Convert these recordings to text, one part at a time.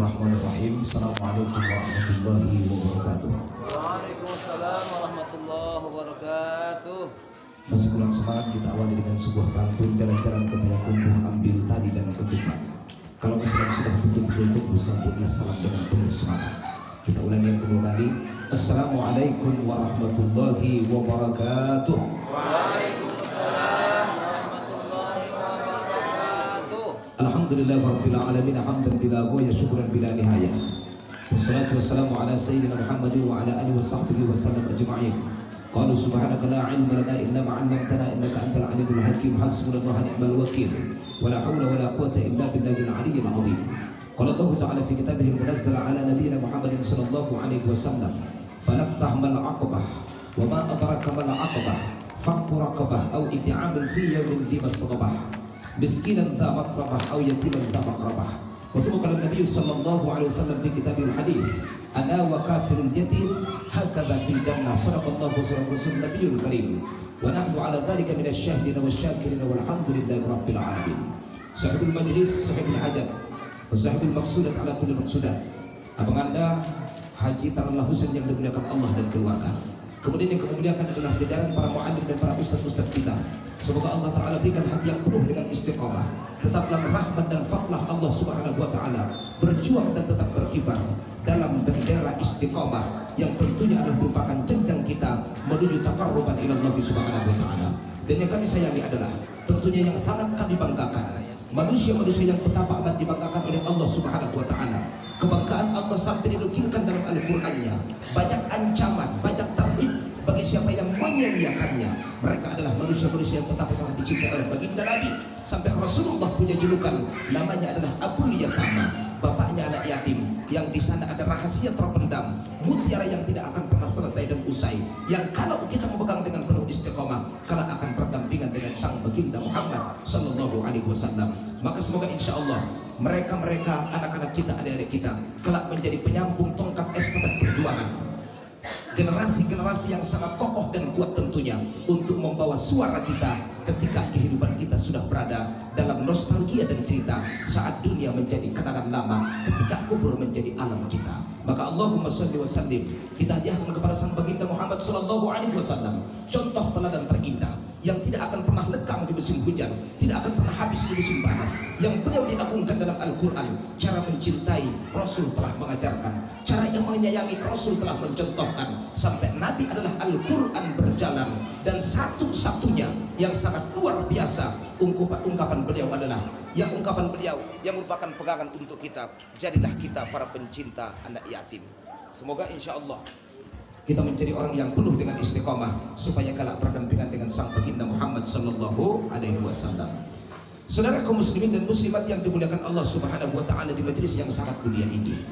Bismillahirrahmanirrahim. Assalamualaikum warahmatullahi wabarakatuh. Waalaikumsalam warahmatullahi wabarakatuh. Masih kurang semangat, kita awali dengan sebuah pantun. Jalan-jalan ke Payakumbuh, ambil tali dan ketupat. Kalau Islam sudah betul-betul tumbuh, sambutlah salam dengan penuh semangat. Kita ulangi yang kedua kali. Assalamualaikum warahmatullahi wabarakatuh. Waalaikumsalam warahmatullahi wabarakatuh. Alhamdulillah rabbil alamin, hamdan bila ghaya, syukran bila nihayah. Wassalatu wassalamu ala sayyidina Muhammadin wa ala alihi washabbihi wasallam ajma'in. Qalu subhanaka la ilma lana illa ma 'allamtana innaka antal alimul hakim. Hasbunallahu wa ni'mal wakeel. Wala haula wala quwwata illa billahil aliyyil 'azim. Qala Allah ta'ala fi kitabihil munazzal ala nabiyyina Muhammadin sallallahu alaihi wasallam, falaqtahmal 'aqabah wa ma adraka mal 'aqabah, fakku raqabah aw it'amun fi yawmin dhi masghabah, miskinan dha masrabah aw yatiman dha maqrabah. Wa thumma qala an-nabiy sallallahu alaihi wasallam fi kitabil hadits, ana wa kafirul yatim hakadha fil jannah. Sadaqallahu rasulun nabiyul karim wa nahnu ala dhalika minasy syahidin wasyakirin walhamdulillahi rabbil alamin. Sahibul majlis, sahibul hajat, sahibul maqsudat ala kulli maqsudat. Abang anda Haji Tarullah Husain yang dimuliakan Allah dan keluarga. Kemudian yang kemuliakan adalah jajaran para mu'allim dan para ustaz-ustaz kita. Semoga Allah Ta'ala berikan hati yang penuh dengan istiqamah. Tetaplah rahmat dan fadlah Allah Subhanahu wa Ta'ala berjuang dan tetap berkibar dalam bendera istiqamah yang tentunya adalah merupakan jenjang kita menuju taqarruban ila Allah Subhanahu wa Ta'ala. Dan yang kami sayangi adalah tentunya yang sangat kami banggakan, manusia-manusia yang betapa amat dibanggakan oleh Allah Subhanahu wa Ta'ala. Kebanggaan Allah sampai dinukilkan dalam Al-Qur'annya. Banyak ancaman, banyak tarhib bagi siapa yang menyanyiakannya. Mereka adalah manusia-manusia yang betapa sangat dicintai oleh baginda Nabi. Sampai Rasulullah punya julukan, namanya adalah Abul Yatama, bapaknya anak yatim. Yang di sana ada rahasia terpendam, mutiara yang tidak akan pernah selesai dan usai. Yang kalau kita memegang dengan penuh istiqomah, kelak akan berdampingan dengan sang baginda Muhammad sallallahu alaihi wasallam. Maka semoga insya Allah mereka-mereka, anak-anak kita, adik-adik kita, kelak menjadi penyambung tongkat estafet perjuangan. Generasi-generasi yang sangat kokoh dan kuat tentunya untuk membawa suara kita ketika kehidupan kita sudah berada dalam nostalgia dan cerita saat dunia menjadi kenangan lama, ketika kubur menjadi alam kita. Maka Allahumma shalli wa sallim, kita hadiahkan kepada sang baginda Muhammad sallallahu alaihi wasallam contoh teladan terindah yang tidak akan pernah lekang di musim hujan, tidak akan pernah habis di musim panas, yang beliau diagungkan dalam Al-Quran. Cara mencintai Rasul telah mengajarkan, cara yang menyayangi Rasul telah mencontohkan, sampai Nabi adalah Al-Quran berjalan. Dan satu-satunya yang sangat luar biasa ungkapan beliau adalah ungkapan beliau yang merupakan pegangan untuk kita, jadilah kita para pencinta anak yatim. Semoga insya Allah kita menjadi orang yang penuh dengan istiqamah supaya kelak berdampingan dengan sang baginda Muhammad sallallahu alaihi wasallam. Saudara kaum muslimin dan muslimat yang dimuliakan Allah Subhanahu wa Ta'ala, di majelis yang sangat mulia ini,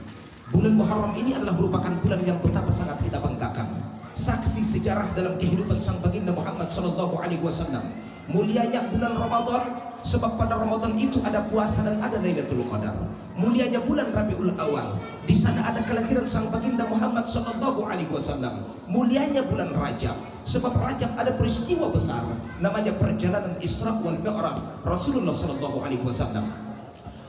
bulan Muharram ini adalah merupakan bulan yang betapa sangat kita banggakan. Saksi sejarah dalam kehidupan sang baginda Muhammad sallallahu alaihi wasallam. Mulianya bulan Ramadan, sebab pada Ramadan itu ada puasa dan ada Lailatul Qadar. Mulianya bulan Rabiul Awal, di sana ada kelahiran sang baginda Muhammad sallallahu alaihi wasallam. Mulianya bulan Rajab, sebab Rajab ada peristiwa besar namanya perjalanan Isra wal Mi'raj Rasulullah sallallahu alaihi wasallam.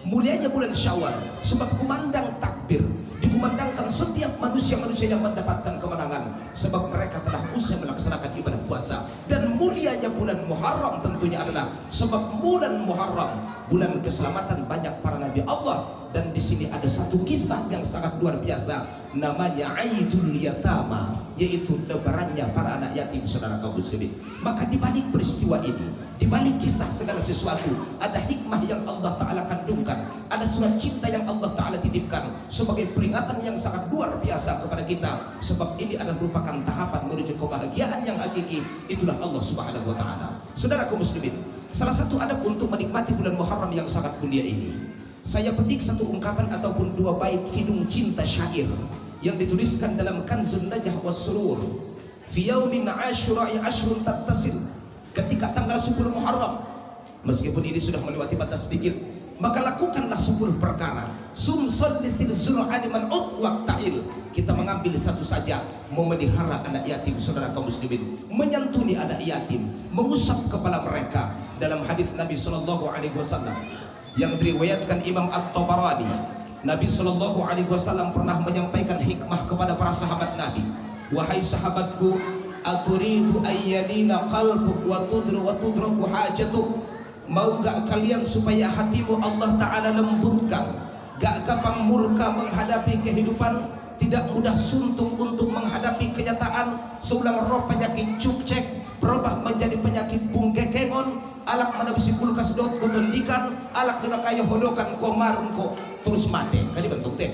Mulianya bulan Syawal, sebab kumandang takbir dikumandangkan setiap manusia-manusia yang mendapatkan kemenangan, sebab mereka telah usai melaksanakan ibadah puasa. Dan mulianya bulan Muharram tentunya adalah sebab bulan Muharram bulan keselamatan banyak para nabi Allah. Dan di sini ada satu kisah yang sangat luar biasa, namanya Aidul Yatama, yaitu lebarannya para anak yatim, saudara kaum muslimin. Maka di balik peristiwa ini, di balik kisah segala sesuatu, ada hikmah yang Allah Ta'ala kandungkan, ada surat cinta yang Allah Ta'ala titipkan sebagai peringatan yang sangat luar biasa kepada kita. Sebab ini adalah merupakan tahapan menuju kebahagiaan yang hakiki, itulah Allah Subhanahu wa Ta'ala. Saudara kaum muslimin, salah satu adab untuk menikmati bulan Muharram yang sangat mulia ini, saya petik satu ungkapan ataupun dua bait kidung cinta syair yang dituliskan dalam Kanzun Najah was Surur. Fi yaumin Asyura'i ashrun tattasil, ketika tanggal 10 Muharram, meskipun ini sudah melewati batas sedikit, maka lakukanlah 10 perkara. Sumsul lisil zur'ani man ud waqta'il, kita mengambil satu saja, memelihara anak yatim, saudara kaum muslimin, menyantuni anak yatim, mengusap kepala mereka. Dalam hadis Nabi sallallahu alaihi wasallam yang diriwayatkan Imam At-Tabarani, Nabi Shallallahu Alaihi Wasallam pernah menyampaikan hikmah kepada para sahabat Nabi. Wahai sahabatku, aturidu ayyalina qalbuk wa tudraku hajatuk. Mau gak kalian supaya hatimu Allah Ta'ala lembutkan, gak gampang murka menghadapi kehidupan, tidak mudah suntuk untuk menghadapi kenyataan, seulang roh penyakit cukcek berubah menjadi penyakit bungkekengon, alak menabisi kulkas dot kotondikan, alak dina kaya hodokan komarun ko terus mati kali bentuk teh.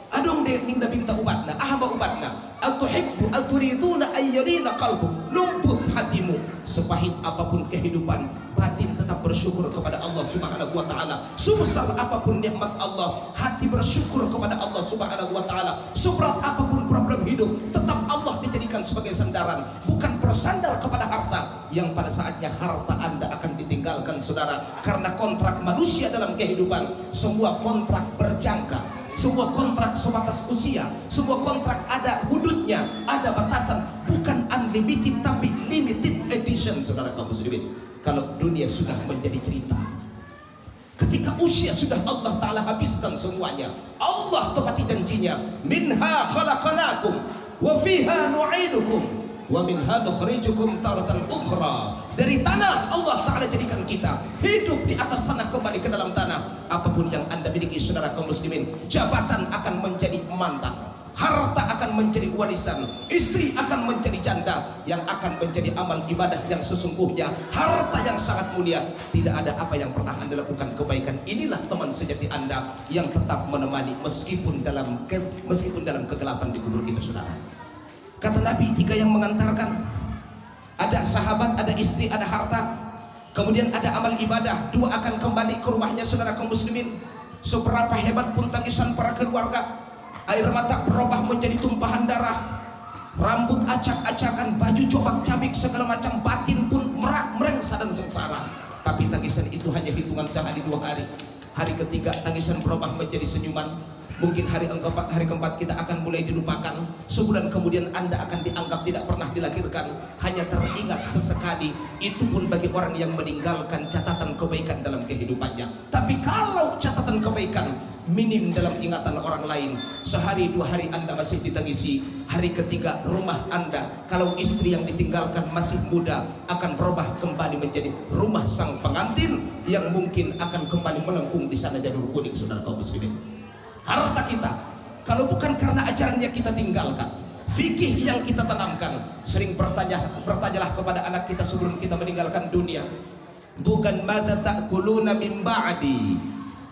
Adong deh minta minta ubatna, ahaba ubatna. Atuhibbu aturiduna ayyalina qalbuk, lembut hatimu. Sepahit apapun kehidupan, batin tetap bersyukur kepada Allah Subhanahu wa taala. Sebesar apapun nikmat Allah, hati bersyukur kepada Allah Subhanahu wa taala. Seberat apapun problem hidup, tetap Allah dijadikan sebagai sandaran, bukan bersandar kepada harta yang pada saatnya harta Anda akan ditinggalkan saudara. Karena kontrak manusia dalam kehidupan, semua kontrak berjangka. Semua kontrak sebatas usia, semua kontrak ada hududnya, ada batasan, bukan unlimited tapi limited edition, saudara kaum muslimin. Kalau dunia sudah menjadi cerita, ketika usia sudah Allah Ta'ala habiskan semuanya, Allah tepati janjinya, minha khalaqanakum wa fiha nu'idukum wa minha nukhrijukum taratan ukhra. Dari tanah Allah Ta'ala jadikan kita hidup di atas tanah, kembali ke dalam tanah. Apapun yang Anda miliki saudara kaum muslimin, jabatan akan menjadi mantan, harta akan menjadi warisan, istri akan menjadi janda, yang akan menjadi amal ibadah yang sesungguhnya harta yang sangat mulia. Tidak ada apa yang pernah Anda lakukan kebaikan. Inilah teman sejati Anda yang tetap menemani meskipun dalam kegelapan di kubur kita saudara. Kata Nabi, 3 yang mengantarkan, ada sahabat, ada istri, ada harta, kemudian ada amal ibadah. 2 akan kembali ke rumahnya saudara kaum muslimin. Seberapa hebat pun tangisan para keluarga, air mata berubah menjadi tumpahan darah, rambut acak-acakan, baju cobak-cabik, segala macam, batin pun merengsa dan sengsara. Tapi tangisan itu hanya hitungan sehari 2 hari. Hari ketiga tangisan berubah menjadi senyuman. Mungkin hari keempat kita akan mulai dilupakan. Sebulan kemudian Anda akan dianggap tidak pernah dilahirkan, hanya teringat sesekali. Itu pun bagi orang yang meninggalkan catatan kebaikan dalam kehidupannya. Tapi kalau catatan kebaikan minim dalam ingatan orang lain, sehari 2 hari Anda masih ditangisi, hari ketiga rumah Anda, kalau istri yang ditinggalkan masih muda, akan berubah kembali menjadi rumah sang pengantin yang mungkin akan kembali melengkung di sana janur kuning saudara kaum muslimin. Harta kita, kalau bukan karena ajaran yang kita tinggalkan, fikih yang kita tanamkan, sering bertanyalah kepada anak kita sebelum kita meninggalkan dunia, bukan madza ta'kuluna min ba'di,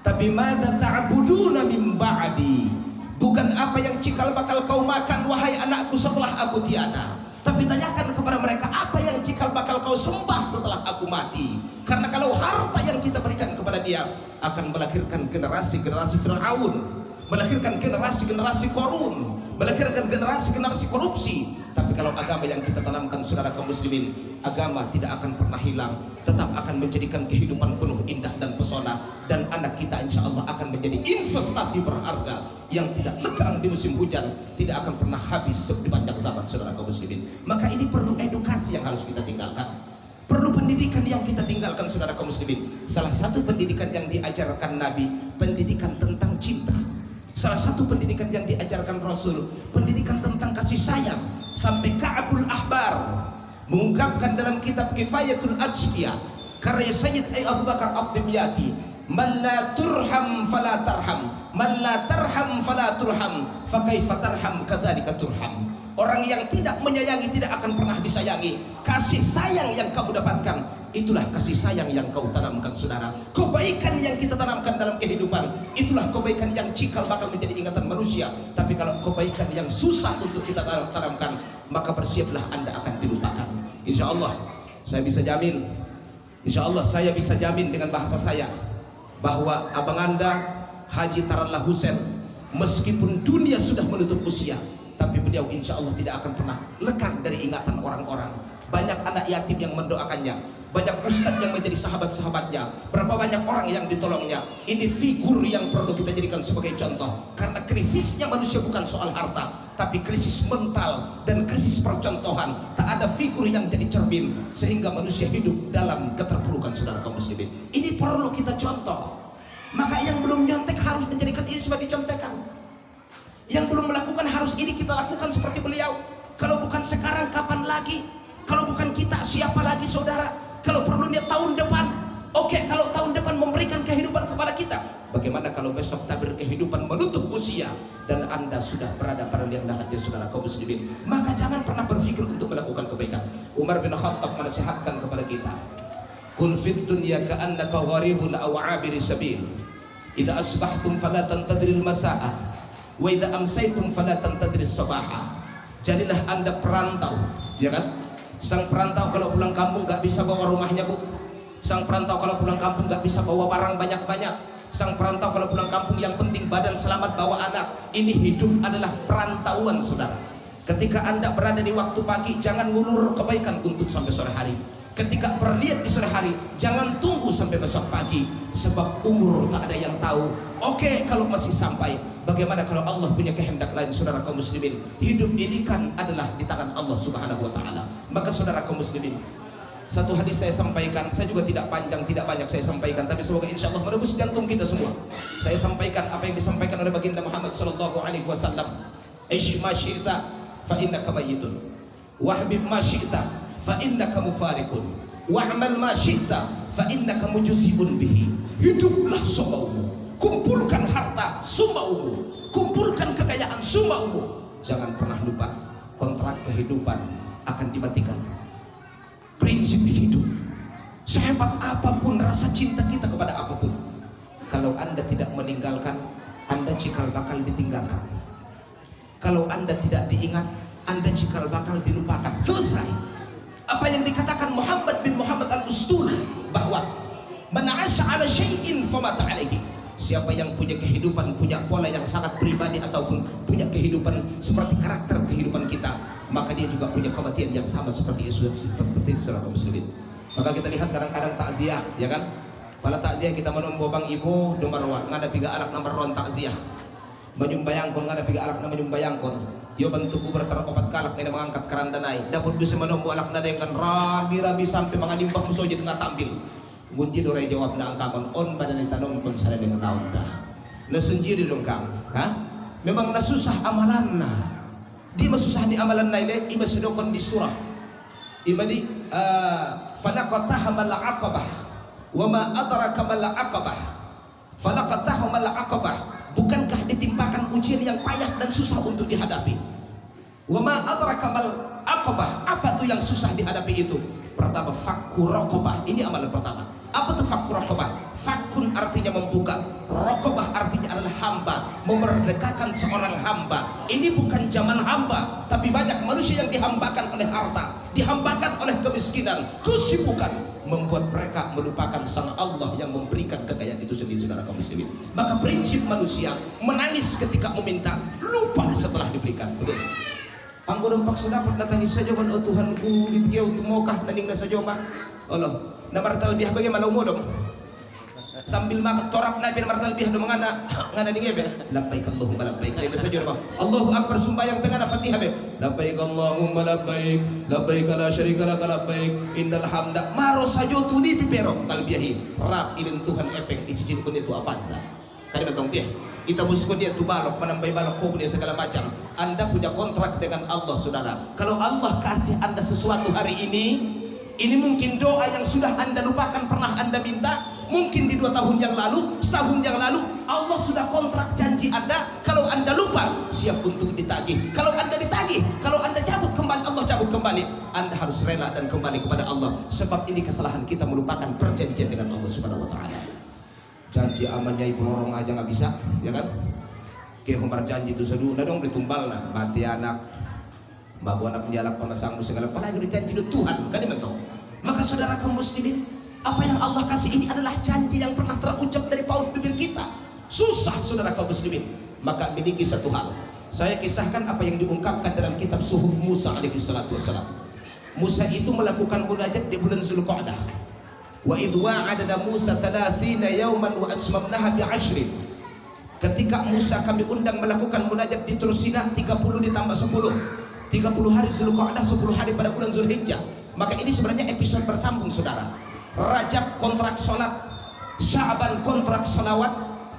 tapi madza ta'buduna min ba'di. Bukan apa yang cikal bakal kau makan wahai anakku setelah aku tiada, tapi tanyakan kepada mereka apa yang cikal bakal kau sembah setelah aku mati. Karena kalau harta yang kita berikan kepada dia akan melahirkan generasi-generasi Fir'aun, melahirkan generasi-generasi korun, melahirkan generasi-generasi korupsi. Tapi kalau agama yang kita tanamkan saudara kaum muslimin, agama tidak akan pernah hilang, tetap akan menjadikan kehidupan penuh indah dan pesona. Dan anak kita insya Allah akan menjadi investasi berharga yang tidak lekang di musim hujan, tidak akan pernah habis sepanjang zaman saudara kaum muslimin. Maka ini perlu edukasi yang harus kita tinggalkan, perlu pendidikan yang kita tinggalkan saudara kaum muslimin. Salah satu pendidikan yang diajarkan Nabi, pendidikan tentang cinta. Salah satu pendidikan yang diajarkan Rasul, pendidikan tentang kasih sayang. Sampai Ka'bul Ahbar mengungkapkan dalam kitab Kifayatul Ajqiya, karya Sayyid Abu Bakar Ad-Dimyati, man la turham fala tarham, man la tarham fala turham, fa kaifa tarham kadzalika turham. Orang yang tidak menyayangi tidak akan pernah disayangi. Kasih sayang yang kamu dapatkan, itulah kasih sayang yang kau tanamkan saudara. Kebaikan yang kita tanamkan dalam kehidupan, itulah kebaikan yang cikal bakal menjadi ingatan manusia. Tapi kalau kebaikan yang susah untuk kita tanamkan, maka bersiaplah Anda akan dilupakan. Insya Allah saya bisa jamin, insya Allah saya bisa jamin dengan bahasa saya, bahwa abang Anda Haji Tarallah Husain, meskipun dunia sudah menutup usia, tapi beliau insya Allah tidak akan pernah lekang dari ingatan orang-orang. Banyak anak yatim yang mendoakannya, banyak ustadz yang menjadi sahabat-sahabatnya, berapa banyak orang yang ditolongnya. Ini figur yang perlu kita jadikan sebagai contoh. Karena krisisnya manusia bukan soal harta, tapi krisis mental dan krisis percontohan. Tak ada figur yang jadi cermin, sehingga manusia hidup dalam keterpurukan saudara kaum muslimin. Ini perlu kita contoh. Maka yang belum nyontek harus menjadikan ini sebagai contekan. Yang belum melakukan harus ini kita lakukan seperti beliau. Kalau bukan sekarang kapan lagi? Kalau bukan kita siapa lagi saudara? Kalau perlu dia tahun depan. Oke, kalau tahun depan memberikan kehidupan kepada kita. Bagaimana kalau besok tabir kehidupan menutup usia dan Anda sudah berada pada liang lahatnya saudara kaum muslimin? Maka jangan pernah berpikir untuk melakukan kebaikan. Umar bin Khattab menasihatkan kepada kita, kun fid dunya ka'annaka gharibun aw 'abiri sabil. Idza asbahtum fala tantadhiril masaa'a wa idza amsaytum fala tantadhiris sabaha. Jadilah Anda perantau, ya kan? Sang perantau kalau pulang kampung enggak bisa bawa rumahnya, Bu. Sang perantau kalau pulang kampung enggak bisa bawa barang banyak-banyak. Sang perantau kalau pulang kampung yang penting badan selamat bawa anak. Ini hidup adalah perantauan saudara. Ketika Anda berada di waktu pagi, jangan ngulur kebaikan untuk sampai sore hari. Ketika berniat di sore hari, jangan tunggu sampai besok pagi, sebab umur tak ada yang tahu. Oke, kalau masih sampai, bagaimana kalau Allah punya kehendak lain saudara kaum muslimin? Hidup ini kan adalah di tangan Allah Subhanahu wa taala. Maka saudara kaum muslimin, satu hadis saya sampaikan, saya juga tidak panjang, tidak banyak saya sampaikan, tapi semoga insya Allah menembus jantung kita semua. Saya sampaikan apa yang disampaikan oleh baginda Muhammad sallallahu alaihi wasallam. Ish ma syi'ta fa innaka mayyitun, wahbib ma syi'ta fa innaka mufarikun, wa'mal ma syi'ta fa innaka mujzi'un bihi. Hiduplah semaumu, kumpulkan harta semaumu, kumpulkan kekayaan semaumu. Jangan pernah lupa kontrak kehidupan akan dimatikan. Prinsip hidup, sehebat apapun rasa cinta kita kepada apapun, kalau Anda tidak meninggalkan, Anda cikal bakal ditinggalkan. Kalau Anda tidak diingat, Anda cikal bakal dilupakan. Selesai. Apa yang dikatakan Muhammad bin Muhammad al-Ustul, bahwa man 'asha 'ala syai'in famata 'alaihi. Siapa yang punya kehidupan, punya pola yang sangat pribadi ataupun punya kehidupan seperti karakter kehidupan kita, maka dia juga punya kematian yang sama seperti itu saudara kaum muslimin. Maka kita lihat kadang-kadang takziah, ya kan? Pada takziah kita menombo bang ibu domarwa ngada piga alak nomor ron takziah. Menyumbayangkon ngada piga alak na menyumbayangkon. Yo bentuk berter opat kalak na mengangkat kerandanai. Dapat bisa menombo alak na dengan rami-rami sampai mengadimpah musojit tengah tampil. Gunji dorai jawab na angkamon on badan tanom kon sare dengan naon dah. Nasunji di dong kang, ha? Memang nasusah amalan na. Di masusah di amalan na ile ima sidokon di surah. Ima di falaqataha mal aqabah wa ma adraka mal aqabah. Falaqataha mal aqabah. Bukankah ditimpakan ujian yang payah dan susah untuk dihadapi? Wa ma adraka mal aqabah. Apa tuh yang susah dihadapi itu? Pertama, fakku raqabah. Ini amalan pertama. Apa tuh fakku raqabah? Fakun artinya membuka, raqabah artinya adalah hamba, memerdekakan seorang hamba. Ini bukan zaman hamba, tapi banyak manusia yang dihambakan oleh harta, dihambakan oleh kemiskinan, kesibukan, membuat mereka melupakan sang Allah yang memberikan kekayaan itu sendiri saudara kaum muslimin. Maka prinsip manusia menangis ketika meminta, lupa setelah diberikan. Betul? Anggo pak dapat datangis saja man oh Tuhanku itgeu tumokah naning na saja ma Allah namartal biah bagaimana umodom sambil makan torap na pin martal biah do mangana ngana ni ngebe labbaik Allahumma labbaik na saja ma Allahu akbar sumbayang pengana Fatihah be labbaik Allahumma labbaik la syarika lak labbaik innal hamda maro saja tuni pipero talbiahi rap ilin Tuhan epek icicin kun itu avanza kali mentong dia kita buskon dia tu balok menambah balok kubun dia segala macam. Anda punya kontrak dengan Allah saudara. Kalau Allah kasih Anda sesuatu hari ini mungkin doa yang sudah Anda lupakan pernah Anda minta, mungkin di 2 tahun yang lalu, setahun yang lalu Allah sudah kontrak janji Anda. Kalau Anda lupa, siap untuk ditagih. Kalau Anda ditagih, kalau Anda cabut kembali, Allah cabut kembali. Anda harus rela dan kembali kepada Allah. Sebab ini kesalahan kita melupakan perjanjian dengan Allah Subhanahu wa taala. Janji amannya ibu lorong aja nggak bisa, ya kan? Kayak kembar janji itu seduna dong ditumbal nah mati anak, bawa anak penjalak pemasang segala apalagi janji itu Tuhan kan ini betul. Maka saudara kaum muslimin, apa yang Allah kasih ini adalah janji yang pernah terucap dari paut bibir kita. Susah saudara kaum muslimin. Maka miliki satu hal. Saya kisahkan apa yang diungkapkan dalam kitab Suhuf Musa alaihi salatu wassalam. Musa itu melakukan munajat di bulan Zulqa'dah. Wa idh wa'adna Musa 30 yawman wa atmamnaha bi'ashrin. Ketika Musa kami undang melakukan munajat di Tursina 30 ditambah 10. 30 hari Zulqa'dah, 10 hari pada bulan Zulhijjah. Maka ini sebenarnya episode bersambung saudara. Rajab kontrak salat, Sya'ban kontrak salawat,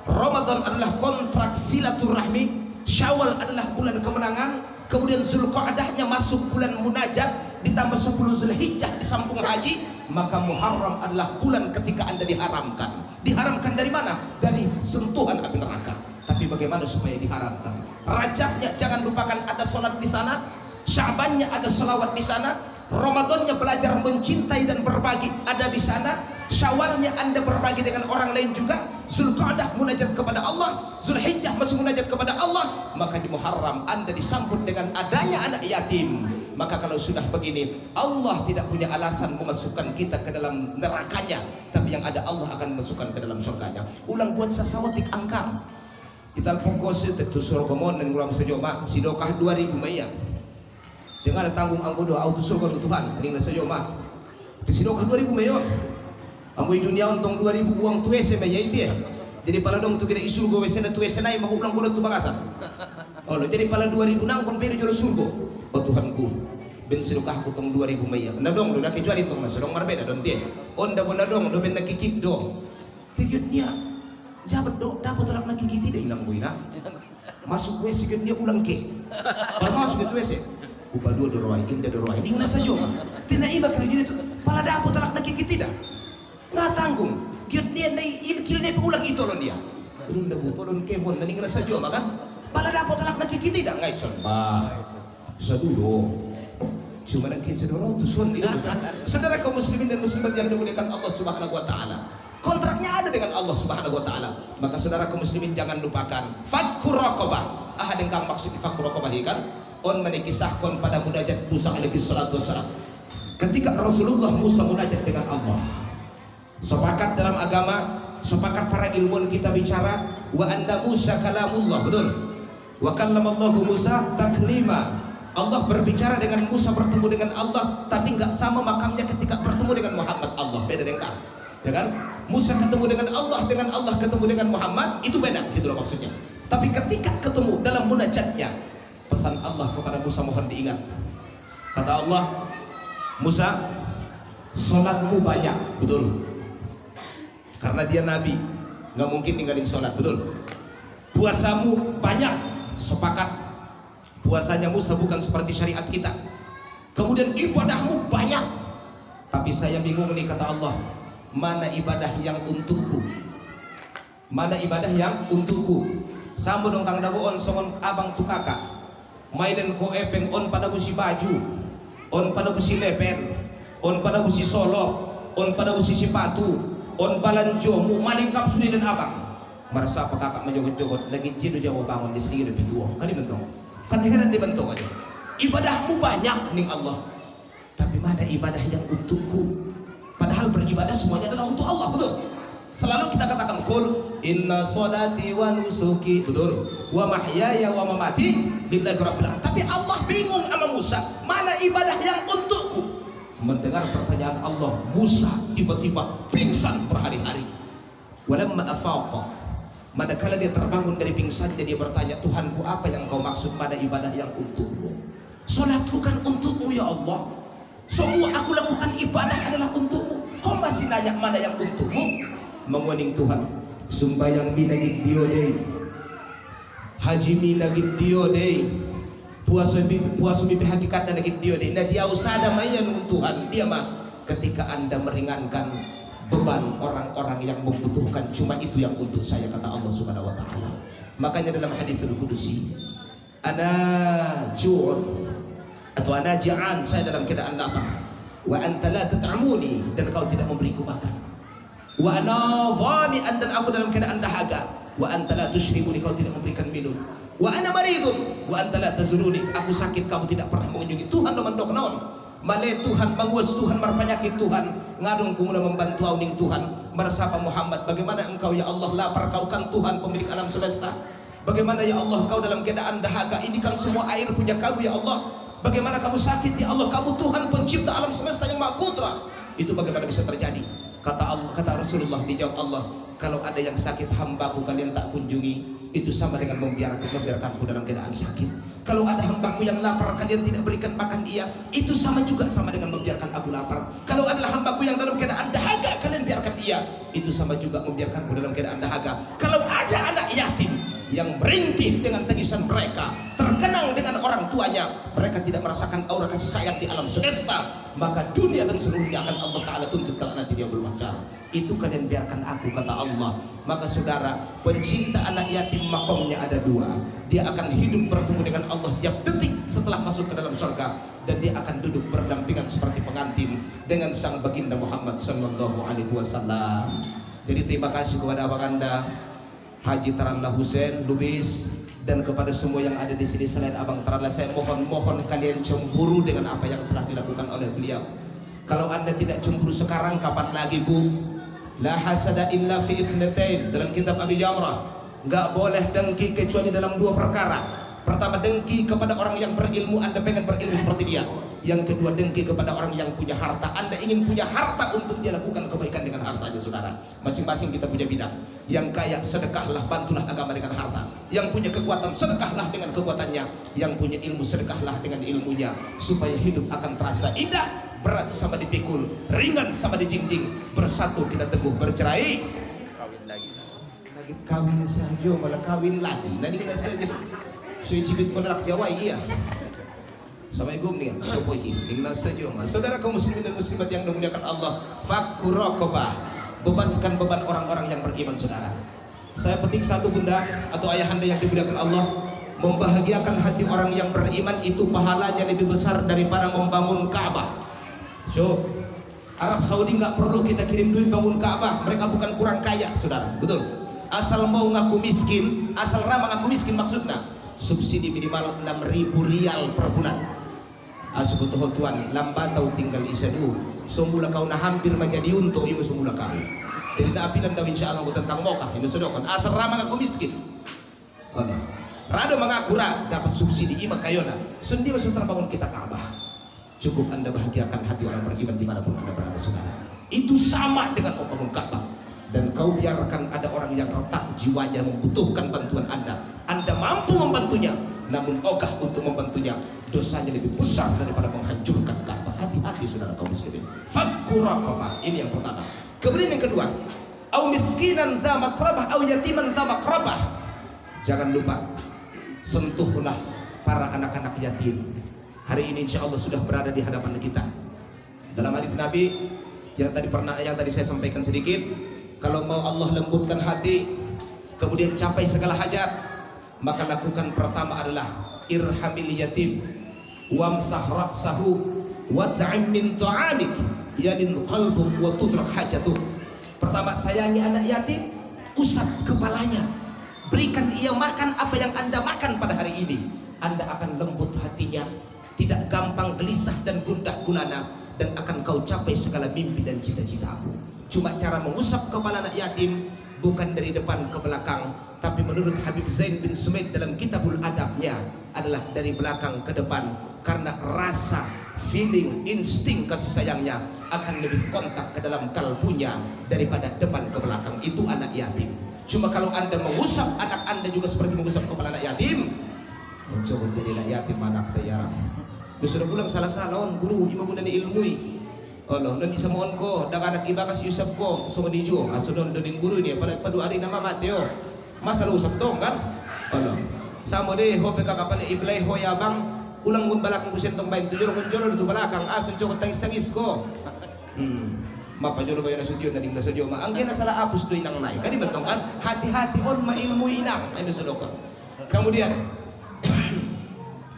Ramadan adalah kontrak silaturahmi, Syawal adalah bulan kemenangan, kemudian Zulqa'dahnya masuk bulan munajat, ditambah 10 Zulhijjah disambung haji, maka Muharram adalah bulan ketika Anda diharamkan. Diharamkan dari mana? Dari sentuhan api neraka. Tapi bagaimana supaya diharamkan? Rajabnya jangan lupakan ada sholat di sana, Syabannya ada selawat di sana, Ramadannya belajar mencintai dan berbagi ada di sana, Syawalnya Anda berbagi dengan orang lain juga, Zulqa'dah munajat kepada Allah, Zulhijjah masih munajat kepada Allah, maka di Muharram Anda disambut dengan adanya anak yatim. Maka kalau sudah begini, Allah tidak punya alasan memasukkan kita ke dalam nerakanya, tapi yang ada Allah akan memasukkan ke dalam surganya. Ulang buat sasawatik angkang kita pokoknya itu suruh komon dan ngulam sejoma sidokah 2000 maya jangan ada tanggung anggo doa auto surga do Tuhan ini sejoma itu sidokah 2000 maya anggo dunia untung 2000 uang tuese maya itu ya. Jadi pala dong tu kita isul go wesena tuese nai mau ulang bodo tu bangasa. Oh jadi pala 2000 nang kon pede jolo surga. Oh Tuhanku ben sidokah aku tong 2000 maya na dong do na kecuali tong sedong marbeda don tie onda bona dong do ben nakikip do tikitnya jabat do dapat tolak lagi kita tidak hilang buina masuk WC dia ulang ke kalau masuk itu WC upa dua doroi indah doroi ini nasa joma tidak iba kerja itu pala dapat tolak lagi kita tidak nggak tanggung dia naik ilkil dia ulang itu loh dia belum dah butuh don kebon dan ini nasa joma kan pala dapat tolak lagi kita tidak nggak iso saduro cuma nak kita sedoro tu suan ini saudara kaum muslimin dan muslimat yang dimuliakan Allah Subhanahu Wa Taala. Kontraknya ada dengan Allah Subhanahu Wa Taala. Maka saudara kaum muslimin jangan lupakan fakkur raqabah. Yang kang maksud di fakkur raqabah kan on menikisahkan pada munajat Musa alaihi salatu wassalam. Ketika Rasulullah Musa munajat dengan Allah. Sepakat dalam agama, sepakat para ilmuwan kita bicara wa anna Musa kalamullah, betul. Wa kallamallahu Musa taklima. Allah berbicara dengan Musa, bertemu dengan Allah, tapi nggak sama makamnya ketika bertemu dengan Muhammad. Allah beda dengan ya kan? Musa ketemu dengan Allah ketemu dengan Muhammad, itu beda, gitu loh maksudnya. Tapi ketika ketemu dalam munajatnya, pesan Allah kepada Musa mohon diingat. Kata Allah, Musa, sholatmu banyak, betul. Karena dia nabi, nggak mungkin ninggalin sholat, betul. Puasamu banyak, sepakat. Puasanya Musa bukan seperti syariat kita. Kemudian ibadahmu banyak, tapi saya bingung nih kata Allah. Mana ibadah yang untukku? Mana ibadah yang untukku? Sambo dong kang dabuon songon abang tu kakak. Mailen ko epeng on pada busi baju, on pada busi lepen, on pada busi solop, on pada busi sepatu, on balanjomu malingkap sudah dan abang. Merasa apa kakak menjogot-jogot lagi jidu jawa bangun di sini lebih tua. Kan dibentuk. Kan heran dibentuk aja. Ibadahmu banyak nih Allah. Tapi mana ibadah yang untukku? Padahal beribadah semuanya adalah untuk Allah, betul. Selalu kita katakan qul inna sholati wa nusuki, betul, wa mahyaya wa mamati lillahi rabbil alamin. Tapi Allah bingung sama Musa, mana ibadah yang untukku? Mendengar pertanyaan Allah, Musa tiba-tiba pingsan berhari-hari. Walamma afaqa, manakala dia terbangun dari pingsannya, dia bertanya, Tuhanku, apa yang kau maksud pada ibadah yang untukmu? Salatku kan untukmu ya Allah. Semua aku lakukan ibadah adalah untukmu. Kau masih nanya mana yang untukmu? Menguning Tuhan, sumbayang minagid dio day, haji minagid dio day, puasa mimpi hakikat dan nagid dio day. Nah dia usada maya nung Tuhan, dia mah ketika Anda meringankan beban orang-orang yang membutuhkan, cuma itu yang untuk saya, kata Allah Subhanahu Wa Taala. Makanya dalam haditsul qudusi, ana ju'un atau ana ja'an, saya dalam keadaan lapar, wa anta la tat'amuni, dan kau tidak memberiku makan, wa ana dhami'an, dan aku dalam keadaan dahaga, wa anta la tushribuni, kau tidak memberikan minum, wa ana maridun wa anta la tazuruni, aku sakit kamu tidak pernah mengunjungi. Tuhan memandok naon male Tuhan manguas, Tuhan marpanyakit, Tuhan ngadong kumula membantu auning Tuhan meresapa Muhammad. Bagaimana engkau ya Allah lapar, kau kan Tuhan pemilik alam semesta. Bagaimana ya Allah kau dalam keadaan dahaga, ini kan semua air punya kamu ya Allah. Bagaimana kamu sakit ya Allah, kamu Tuhan pencipta alam semesta yang maha kudrah. Itu bagaimana bisa terjadi? Kata Allah, kata Rasulullah, dijawab Allah, kalau ada yang sakit hambaku kalian tak kunjungi, itu sama dengan membiarkanku dalam keadaan sakit. Kalau ada hambaku yang lapar kalian tidak berikan makan ia, itu sama dengan membiarkan aku lapar. Kalau adalah hambaku yang dalam keadaan dahaga kalian biarkan ia, itu sama juga membiarkanku dalam keadaan dahaga. Kalau ada anak yatim yang merintih dengan tangisan mereka, terkenang dengan orang tuanya, mereka tidak merasakan aura kasih sayang di alam semesta, maka dunia dan seluruhnya akan Allah Ta'ala tuntut kalau nanti dia bermahsyar. Itu kalian biarkan aku, kata Allah. Maka saudara, pencinta anak yatim makomnya ada dua. Dia akan hidup bertemu dengan Allah tiap detik setelah masuk ke dalam surga, dan dia akan duduk berdampingan seperti pengantin dengan sang baginda Muhammad Sallallahu Alaihi Wasallam. Jadi terima kasih kepada abang anda Haji Taralla Hussein Lubis, dan kepada semua yang ada di sini selain abang Taralla, saya mohon kalian cemburu dengan apa yang telah dilakukan oleh beliau. Kalau anda tidak cemburu sekarang, kapan lagi, Bu? La hasada illa fi ithnatain, dalam kitab Abi Jamrah. Enggak boleh dengki kecuali dalam dua perkara. Pertama, dengki kepada orang yang berilmu, anda pengen berilmu seperti dia. Yang kedua, dengki kepada orang yang punya harta. Anda ingin punya harta untuk dia lakukan kebaikan dengan hartanya, saudara. Masing-masing kita punya bidang. Yang kaya, sedekahlah, bantulah agama dengan harta. Yang punya kekuatan, sedekahlah dengan kekuatannya. Yang punya ilmu, sedekahlah dengan ilmunya, supaya hidup akan terasa indah. Berat sama dipikul, ringan sama dijingjing. Bersatu kita teguh, bercerai kawin lagi kawin saja, malah kawin lagi. Nanti kita saja suy cibit ko nalak Jawa, iya. Assalamualaikum nih, sopo iki. Ingna saja, Mas. Saudara kaum muslimin dan muslimat yang dimuliakan Allah, fakku raqabah, bebaskan beban orang-orang yang beriman, saudara. Saya petik satu, bunda atau ayahanda yang dimuliakan Allah, membahagiakan hati orang yang beriman itu pahalanya lebih besar daripada membangun Ka'bah. So, Arab Saudi nggak perlu kita kirim duit bangun Ka'bah, mereka bukan kurang kaya, saudara, betul. Asal mau ngaku miskin, asal ramah ngaku miskin, maksudnya subsidi minimal 6.000 rial per bulan. Asbutuh tuan, lambat tahu tinggal isadu. Semula kau na hampir menjadi untuk ibu semula kau. Jadi na apilan daw insyaallah ko tentang mokah ini sodokon. Asal ramah ngaku miskin. Allah. Rado mengaku dapat subsidi ima kayona. Sendi masuk terbangun kita Ka'bah. Cukup anda bahagiakan hati orang beriman dimanapun anda berada, saudara. Itu sama dengan membangun Ka'bah. Dan kau biarkan ada orang yang retak jiwanya membutuhkan bantuan anda mampu membantunya, namun ogah untuk membantunya, dosanya lebih besar daripada menghancurkan Ka'bah. Hati-hati saudara kaum muslimin. Fakku raqabah, ini yang pertama. Kemudian yang kedua, au miskinan dza makrabah au yatiman dza makrabah. Jangan lupa sentuhlah para anak-anak yatim. Hari ini insya Allah sudah berada di hadapan kita. Dalam hadis Nabi yang tadi saya sampaikan sedikit, kalau mau Allah lembutkan hati, kemudian capai segala hajat, maka lakukan pertama adalah irhamil yatim, wamsah ra'sahu, wat'im min ta'amik, yalin qalbu wa tudrak hajatuh. Pertama, sayangi anak yatim, usap kepalanya, berikan ia makan apa yang anda makan pada hari ini. Anda akan lembut hatinya, tidak gampang gelisah dan gundah gulana, dan akan kau capai segala mimpi dan cita-citamu. Cuma cara mengusap kepala anak yatim bukan dari depan ke belakang, tapi menurut Habib Zain bin Sumaid dalam kitabul adabnya adalah dari belakang ke depan, karena rasa, feeling, insting kasih sayangnya akan lebih kontak ke dalam kalbunya daripada depan ke belakang. Itu anak yatim. Cuma kalau anda mengusap anak anda juga seperti mengusap kepala anak yatim, mencoba jadilah yatim anak tayarang. Sudah pulang salah-salah guru di maguna ni ilmu. Allah, dan isa mohon ko, daga anak iba kasi usap ko, so dijo, at so don doning guru ni, pada ari na mamateo. Masalo usap to, kan? Allah. Samo de, hope kakapal iblay ho yabang, ulang mun balakang kusentong bayin tujuh, kung jolo dito balakang, aso joko tangis-tangis ko. Mapajolo ba yun na sudyo, nading na sudyo, ang ginasala apos do'y nang nay. Kani bentong kan? Hati-hati on, mailmu inang, ay nasulokon. Kemudian,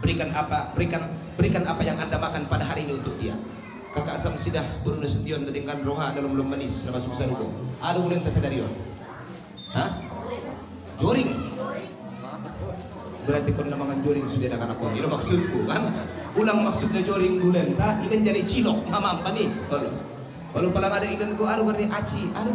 berikan apa yang anda makan pada hari ini untuk dia. Kakak Asam sidah burung nasution dengan roha dalam belum manis na masuk sa ruko. Ano ulit ta sa darion? Hah? Joring. Berarti kon na mga joring sudah nak ako. Ino maksud ko kan? Ulang maksud na joring bulan ta, ilan jadi cilok mamampa ni. Kalau palang ada ilan ko ano gani aci, ano?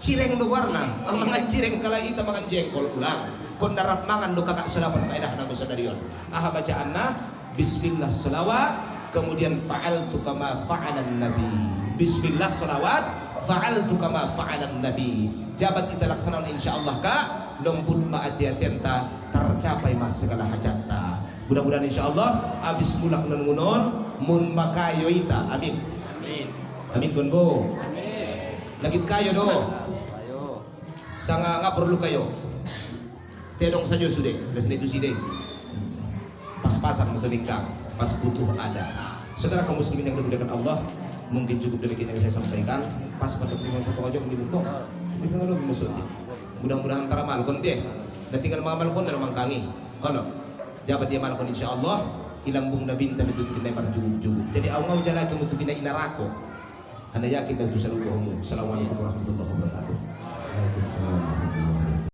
Cireng do warna. Ang mga cireng kala ita mga jengkol ulang. Kon narap mangan do kakak salapan kaedah na sa darion. Aha bacaan na bismillah salawat, kemudian fa'altu kama fa'alan nabi. Bismillah salawat, fa'altu kama fa'alan nabi. Jabat kita laksanakan insyaallah ka lembut maatiatenta tercapai mas segala hajatna. Mudah-mudahan insyaallah abis mulak nunun mun makayo ita. Amin. Amin. Amin kun bo. Amin. Lagit kayo do. Ayo. Sanga nga perlu kayo. Tedong saja sudah. Lesni itu sih pas-pasan musalika, pas butuh ada. Saudara kaum muslimin yang dimuliakan Allah, mungkin cukup demikian yang saya sampaikan. Pas pada pertemuan satu aja mendibutuh. Ini kan lebih maksudnya. Mudah-mudahan antara malkon deh. Dan tinggal malkon dan mangkangi. Kalau jabat dia malkon insyaallah ilambung nabin tapi itu kita berjubuk-jubuk. Jadi awal jalan cuma itu kita inarako. Anda yakin dan tu selalu bohong. Assalamualaikum warahmatullahi wabarakatuh. Waalaikumsalam.